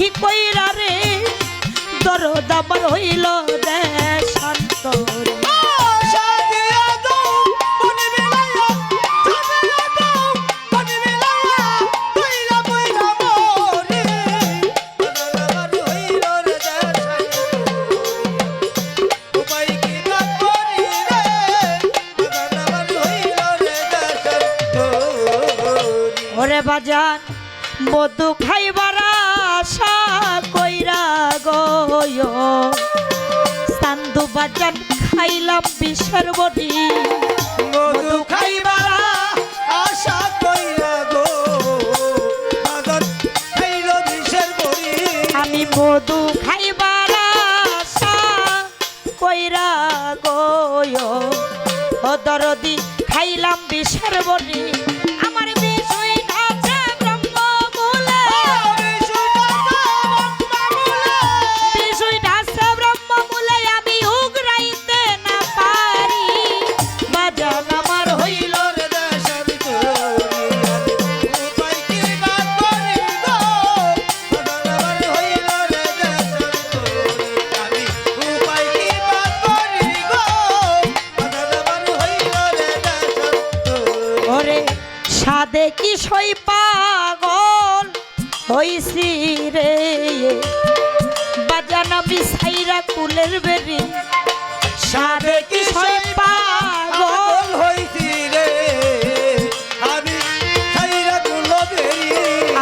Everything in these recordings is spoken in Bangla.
কি কইরা রে দরদ আমার হইল দেশান্তরে। ওরে বাজান মধু খাইবার আশা কইরা গয় সান্দু বাজান খাইলাম বিষের বড়ি। মধু খাইবার আশা কইরা গো বাজান খাইল বিষের বড়ি। আমি মধু খাইবার আশা কইরা গয় ও দরদি খাইলাম বিষের বড়ি। আমার বিষয় আছে ব্রহ্মমূলে, বিষয় আছে ব্রহ্মমূলে আমি উগরাইতে না পারি। বাজান আমার হইল রে দেশের তোরি উপায় কি বাত করি গো বাজান আমার হইল রে দেশের তোরি। আমি উপায় কি বাত করি গো বাজান আমার হইল রে দেশের তোরি। ওরে সাদে কি সই পাগল হইছি রে বাজান আমি সাইরা কুলের বেরি। সাদে কি সই পাগল হইছি রে আমি ছাইরা কুলো বেরি।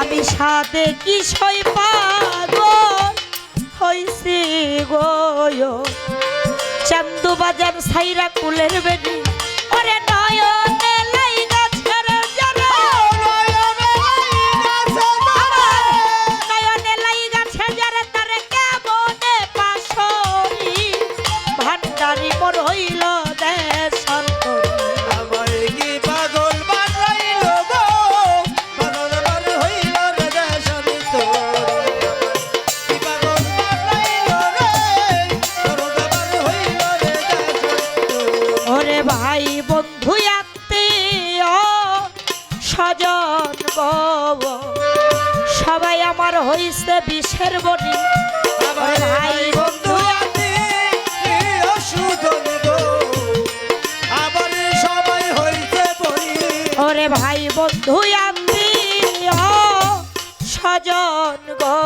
আমি সাদে কি সই পাগল হইছি গো চান্দু বাজান সাইরা কুলের বেরি। ওরে নয়নে লাইগা ছেড়ে যারে নয়নে লাইগা ছেড়ে তারে কেমনে পাশরি। ভান্ডারি মোর হইল দেশান্তরে। আমার কি পাগল বানাইল গো পাগল আমার হইল রে দেশের তোরি। কি পাগল বানাইল রে পাগল আমার হইল রে দেশের তোরি। ওরে ভাই বন্ধু আত্মীয় স্বজন গো সবাই আমার হইছে বিষের বড়ি। আমার ভাই বন্ধু আতি অসুধন গো আবার সবাই হইছে বড়ি। ওরে ভাই বন্ধু আত্মীয় স্বজন গো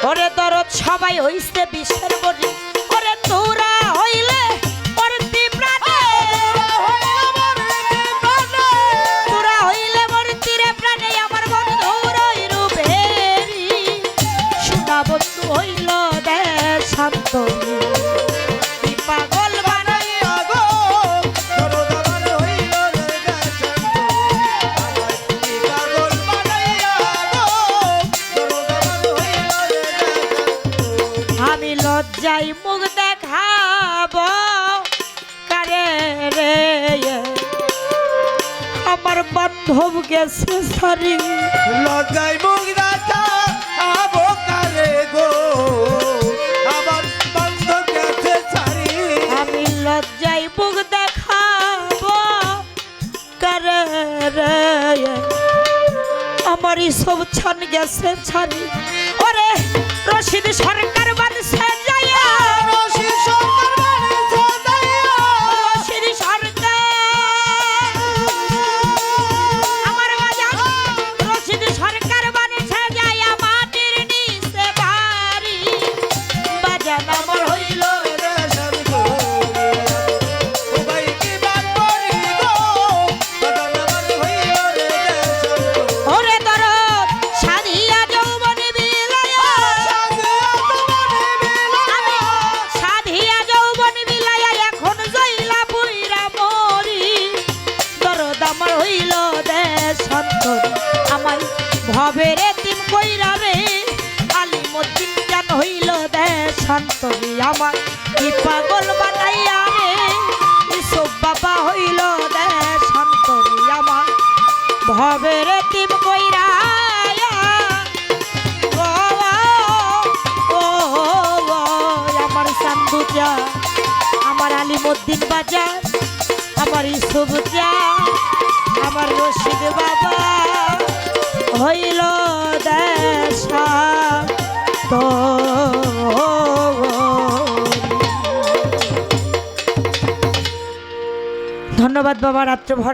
ওরে দরদ সবাই হইছে বিষের বড়ি। ওরে তোরা হইলে মরতি প্রাণে তোরা হইলে মরতি রে প্রাণে আমার বন্ধু রূপেরি। সোনা বন্ধু হইল দেশান্তরে। কি পাগল বানাইয়া গো দরদ আমার হইল রে দেশের তোরি। আমার কি পাগল বানাইয়া গো দরদ আমার হইল রে দেশের তোরি। আমি লজ্জাই মুখ দেখাব কারে রে আমার বান্ধব গেছে সারি। লজ্জায় মুখ দেখা আবো কারে গো আমার বান্ধব গেছে ছাড়ি। আমি লজ্জাই মুখ দেখাব কারে রে আমার সব ছান গেছে ছাড়ি। ওরে রশিদ সরকার বানছে যাইয়া রশি সরকার বানিয়েছে যাইয়া। রশিদ সরকার আমার বাজান রশিদ সরকার বানছে যাইয়া মাটির নিচে বাড়ি। বাজান আমার হইল রে দেশের তোরি। ও ভাই কি বাত করি গো বাজান আমার হইল রে দেশের তোরি। ওরে দরদ সাধিয়া যৌবন বিলায়া আমি সাধিয়া যৌবন বিলায়া এখন জইলা পুইরা মরি। দরদ আমার হইল দেশান্তরে। আমায় ভবের এতিম কইরা রে আলিমুদ্দিন জান হইল দেশান্তরে। আমার কি পাগল বানাইয়া রে ইসব বাবা হইল দেশান্তরে। আমার ভবের এতিম কইরা আমার চান্দু যা আমার আলিমুদ্দিন বাজার আমার ইসুফ যা আমার রশিদ বাবা হইল দেশা ধন্যবাদ বাবা রাত্রে ভর